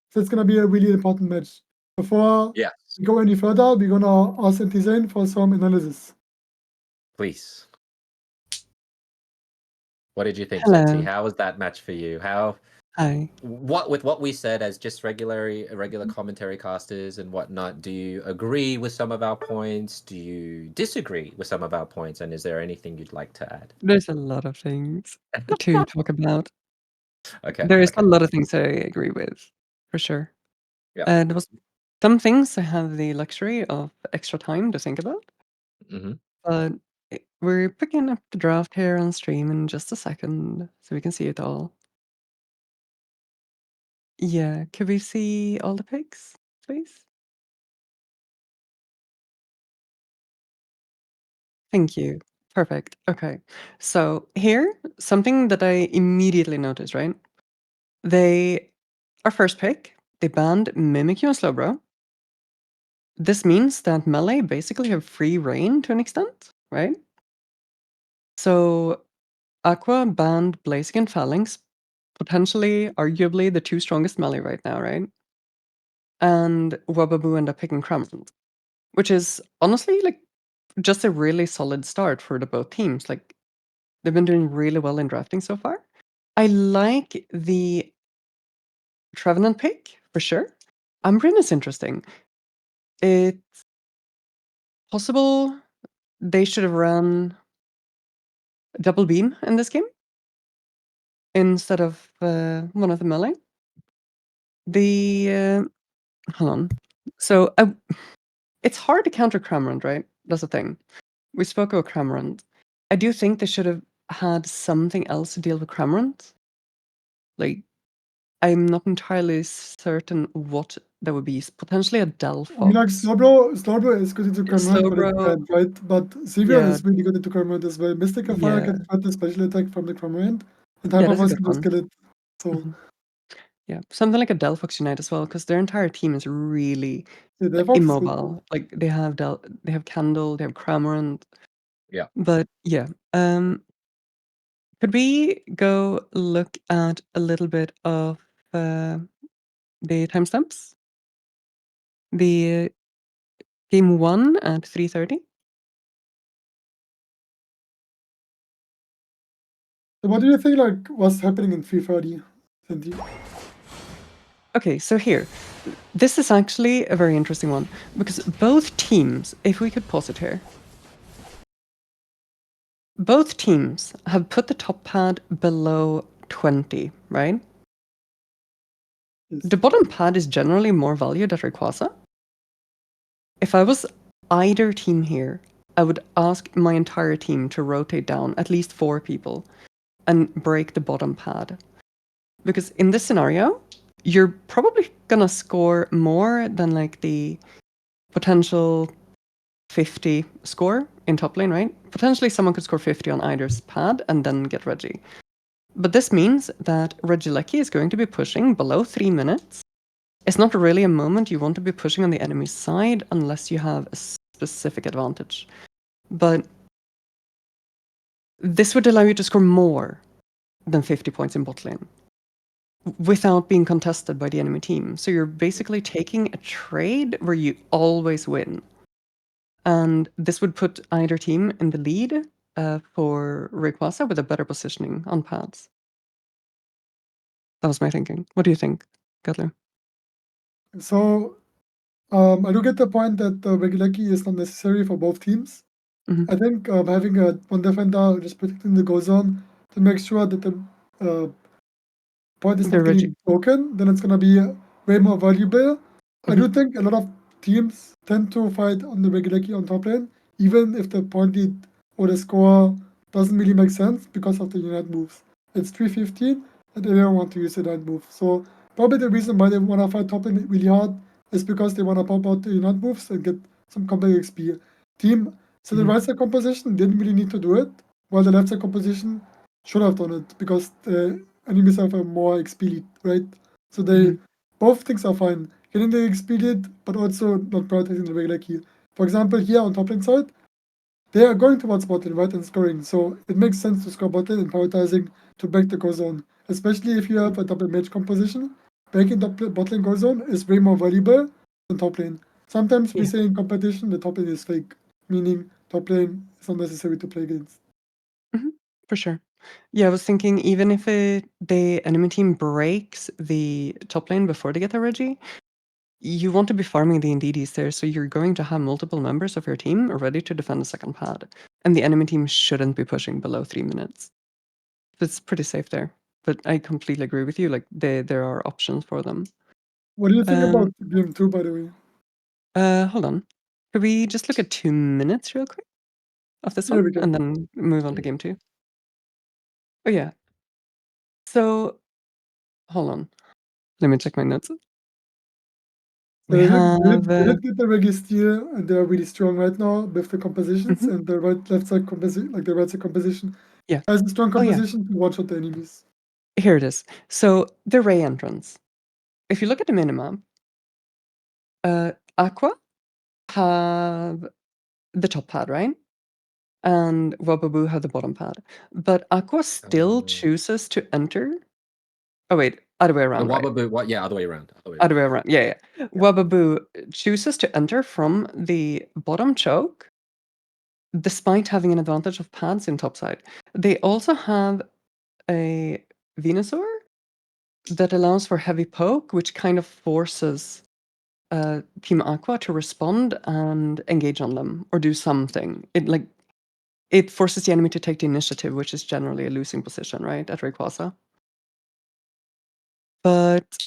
so it's going to be a really important match. Before we go any further, we're going to ask Antizane for some analysis. Please. What did you think, Hello. Santi? How was that match for you? Hi. What we said as just regular commentary casters and whatnot, do you agree with some of our points? Do you disagree with some of our points? And is there anything you'd like to add? There's a lot of things to talk about. Okay. There's a lot of things I agree with, for sure. Yeah. There was some things I have the luxury of extra time to think about, Mm-hmm. but we're picking up the draft here on stream in just a second, so we can see it all. Yeah, could we see all the picks, please? Thank you. Perfect. Okay. So here, something that I immediately noticed, right? Our first pick, they banned Mimikyu and Slowbro. This means that Melee basically have free reign to an extent, right? So Aqua banned Blaziken and Phalanx, potentially, arguably the two strongest Melee right now, right? And Wubaboo ended up picking Cramorant, which is honestly like just a really solid start for the both teams. Like they've been doing really well in drafting so far. I like the Trevenant pick for sure. Umbreon is interesting. It's possible they should have run double beam in this game instead of one of the melee. Hold on. So it's hard to counter Cramorant, right? That's the thing. We spoke about Cramorant. I do think they should have had something else to deal with Cramorant. Like, I'm not entirely certain what that would be. Potentially a Delphox. I mean, like Slowbro is good into Cramorant, but it's Slowbro, bad, right? But Sivir yeah, is really good into Cramorant as well. Mystical Fire yeah, can cut the special attack from the Cramorant, and yeah. That's a Hypervoice good can just one. kill it. So Mhm. Yeah, something like a Delphox Unite as well, because their entire team is really yeah, the Fox is good. immobile. Like they have Candle, they have Cramorant. Yeah. But yeah, could we go look at a little bit of the timestamps? The game 1 at 3:30. So what do you think like was happening in 3:30, Cindy? Okay, so here, this is actually a very interesting one because both teams, if we could pause it here, both teams have put the top pad below 20, right? Yes. The bottom pad is generally more valued at Rayquaza. If I was either team here, I would ask my entire team to rotate down at least 4 people and break the bottom pad. Because in this scenario, you're probably gonna score more than like the potential 50 score in top lane, right? Potentially someone could score 50 on either's pad and then get Reggie. But this means that Regieleki is going to be pushing below 3 minutes. It's not really a moment you want to be pushing on the enemy's side unless you have a specific advantage. But this would allow you to score more than 50 points in bot lane without being contested by the enemy team. So you're basically taking a trade where you always win. And this would put either team in the lead for Rayquaza with a better positioning on pads. That was my thinking. What do you think, Gutler? So I do get the point that the Regieleki is not necessary for both teams. Mhm. I think having one defender just protecting the go zone to make sure that the point is The not Reggie. getting broken, then it's gonna be way more valuable. I do Mhm. think a lot of teams tend to fight on the Regieleki on top lane, even if the point lead or the score doesn't really make sense because of the Unite moves. It's 3:15 and they don't want to use the Unite move. So probably the reason why they wanna fight top lane really hard is because they wanna pop out the Unite moves and get some combat XP. So the Mhm. right side composition didn't really need to do it, while the left side composition should have done it because the enemies have a more XP lead, right? So they Mhm. both things are fine. Getting the XP lead, but also not prioritizing the regular key. For example, here on top lane side, they are going towards bot lane, right, and scoring. So it makes sense to score bot lane and prioritizing to break the go zone. Especially if you have a double mage composition, breaking bot lane go zone is way more valuable than top lane. Sometimes we Yeah. say in competition the top lane is fake, meaning top lane is not necessary to play against. Mhm. For sure. Yeah, I was thinking even if the enemy team breaks the top lane before they get the Reggie, you want to be farming the Indeedis there, so you're going to have multiple members of your team ready to defend the second pad. And the enemy team shouldn't be pushing below 3 minutes. It's pretty safe there. But I completely agree with you, like there are options for them. What do you think Um, about game 2, by the way? hold on. Could we just look at 2 minutes real quick of this Yeah, one we can. and then move on to Mm. game 2? Oh yeah. So hold on. Let me check my notes. So We have they did get the Reggie steal, and they're really strong right now with the compositions mhm, and the left side composition, like the right side composition yeah. has a strong Oh yeah. composition to watch out the enemies. Here it is. So the Ray entrance. If you look at the minimap, Aqua have the top pad, right? And Wubaboo have the bottom pad. But Aqua still chooses to enter. Oh wait, other way The around, right? Wubaboo, what? Yeah, other way around. Other way around. Yeah, yeah. Wubaboo chooses to enter from the bottom choke, despite having an advantage of pads in top side. They also have a Venusaur that allows for heavy poke, which kind of forces Team Aqua to respond and engage on them or do something. It forces the enemy to take the initiative, which is generally a losing position, right, at Rayquaza. But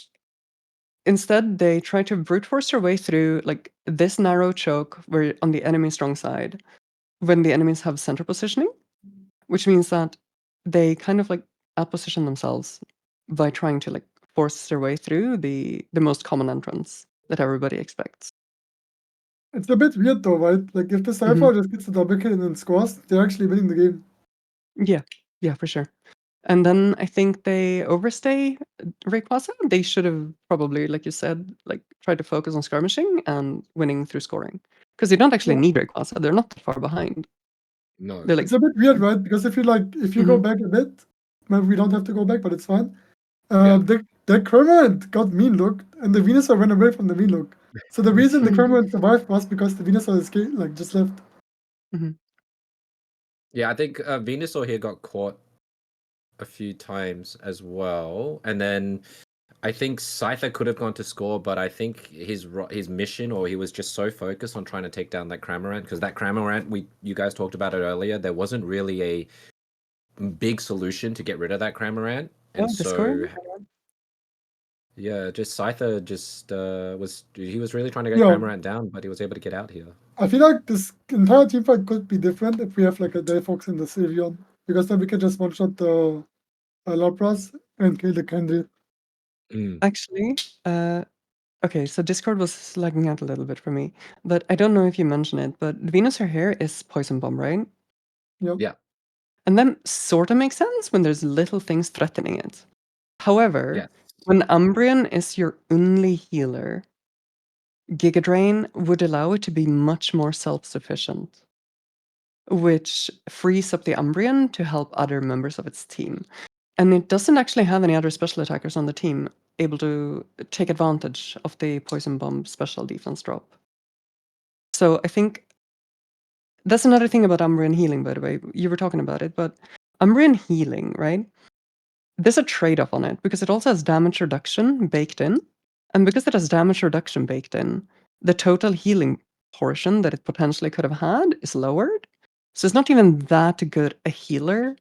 instead, they try to brute force their way through like this narrow choke where on the enemy's strong side when the enemies have center positioning, which means that they kind of like outposition themselves by trying to like force their way through the most common entrance that everybody expects. It's a bit weird though, right? Like if the Cypher just gets the double kill and then scores, they're actually winning the game. Yeah, for sure. And then I think they overstay Rayquaza. They should have probably, like you said, like tried to focus on skirmishing and winning through scoring. Because they don't actually Yeah. need Rayquaza. They're not that far behind. No. They're like, It's a bit weird, right? Because if you go Mhm. back a bit, well, we don't have to go back, but it's fine. Yeah. The Kermit got mean looked, and the Venusaur ran away from the mean look. So the reason the Mhm. Kermit survived was because the Venusaur escaped, like just left. Yeah, I think Venusaur here got caught a few times as well, and then I think Scyther could have gone to score, but I think his mission, or he was just so focused on trying to take down that Cramorant, because that Cramorant, you guys talked about it earlier, there wasn't really a big solution to get rid of that Cramorant, and Oh, so Discord? yeah, just Scyther just he was really trying to get Yeah, Cramorant down, but he was able to get out here. I feel like this entire team fight could be different if we have like a Delphox in the Sylveon, because then we can just one shot the Lapras and kill the Candy. Actually, okay, so Discord was lagging out a little bit for me, but I don't know if you mentioned it, but Venusaur here is Poison Bomb, right? Yep. Yeah. And then sort of makes sense when there's little things threatening it. However, Yes. when Umbreon is your only healer, Giga Drain would allow it to be much more self-sufficient, which frees up the Umbreon to help other members of its team. And it doesn't actually have any other special attackers on the team able to take advantage of the Poison Bomb special defense drop. So I think that's another thing about Umbreon healing, by the way. You were talking about it, but Umbreon healing, right? There's a trade-off on it because it also has damage reduction baked in. And because it has damage reduction baked in, the total healing portion that it potentially could have had is lowered. So it's not even that good a healer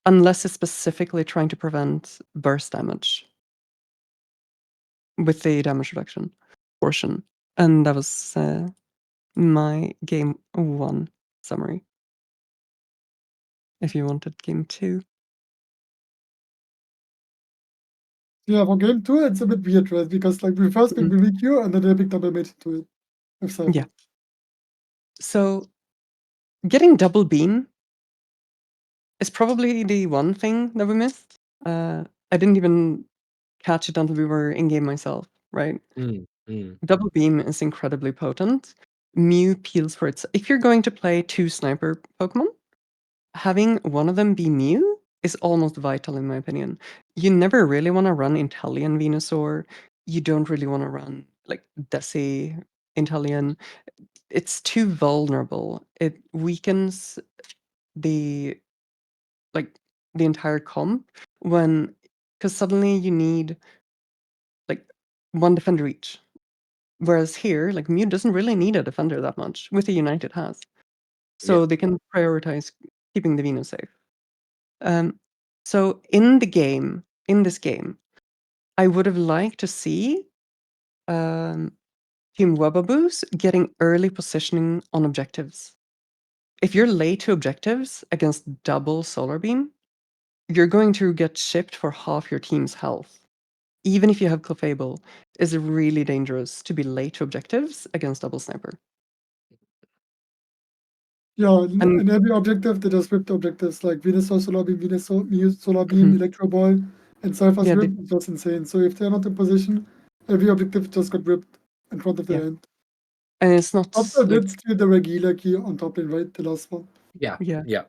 unless it's specifically trying to prevent burst damage with the damage reduction portion. And that was my game 1 summary. If you wanted game 2. Yeah, for game 2, it's a bit weird, right? Because like we first picked BBQ and then they picked double mate into it with Cypher. Yeah. So getting double beam is probably the one thing that we missed. I didn't even catch it until we were in game myself, right? Double beam is incredibly potent. Mew peels for its. If you're going to play 2 sniper Pokemon, having one of them be Mew is almost vital in my opinion. You never really want to run Inteleon Venusaur. You don't really want to run like Desi Inteleon. It's too vulnerable. It weakens the like the entire comp because suddenly you need like one defender each. Whereas here, like Mew doesn't really need a defender that much with the Unite it has. So Yeah. they can prioritize keeping the Venus safe. So in this game, I would have liked to see Team Wubbaboos getting early positioning on objectives. If you're late to objectives against double Solar Beam, you're going to get shipped for half your team's health. Even if you have Clefable, it's really dangerous to be late to objectives against double Sniper. Yeah, And and every objective they just whipped objectives like Venusaur, Solar Beam, Venusaur, Mew, Solar Beam, Electro Ball, and Cypher's yeah, whip. It's just insane. So if they're not in position, every objective just got ripped in front of their yeah. hand. And it's not Also like did steal the regular key on top lane, right? The last one. Yeah. yeah, Yeah.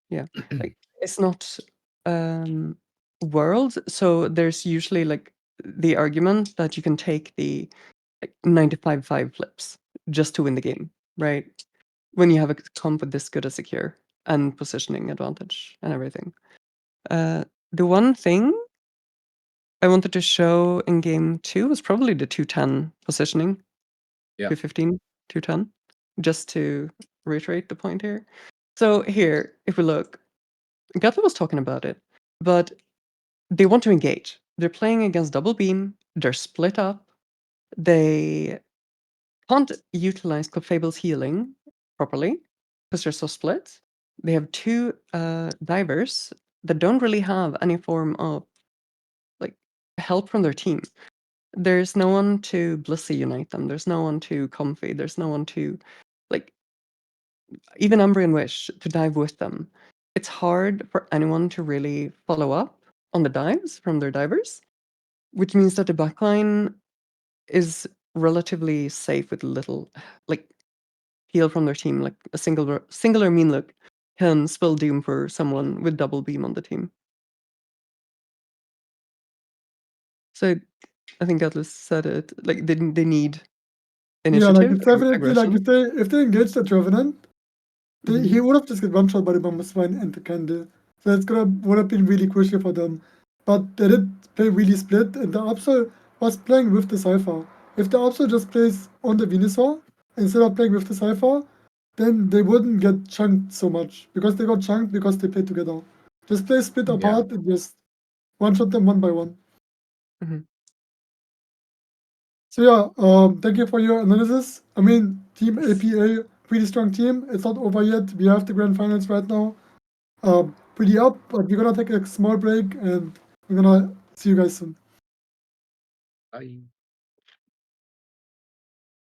yeah. Like it's not world. So there's usually like the argument that you can take the like 95-5 flips just to win the game, right? When you have a comp with this good a secure and positioning advantage and everything. The one thing I wanted to show in game 2 was probably the 210 positioning. Yeah. 215, 210, just to reiterate the point here. So here, if we look, Gatla was talking about it, but they want to engage. They're playing against double beam. They're split up. They can't utilize Clefable's healing properly because they're so split. They have 2 divers that don't really have any form of like help from their team. There's no one to Blissey unite them. There's no one to Comfy. There's no one to like even Umbra and Wish to dive with them. It's hard for anyone to really follow up on the dives from their divers, which means that the backline is relatively safe with little like heal from their team. Like a singular mean look can spell doom for someone with double beam on the team. So I think Atlas said it. Like they need Yeah, like initiative, it's definitely like aggression. if they engage the Trevenant, Mhm. he would have just got one shot by the Bomber Swine and the Candle. So it's would have been really crucial for them. But they did play really split, and the Absol was playing with the Cypher. If the Absol just plays on the Venusaur instead of playing with the Cypher, then they wouldn't get chunked so much because they got chunked because they played together. Just play split Yeah. apart and just one shot them one by one. Mhm. So yeah, thank you for your analysis. I mean, Team APA, pretty strong team. It's not over yet. We have the grand finals right now. Pretty up, but we're gonna take a small break and we're gonna see you guys soon. Bye.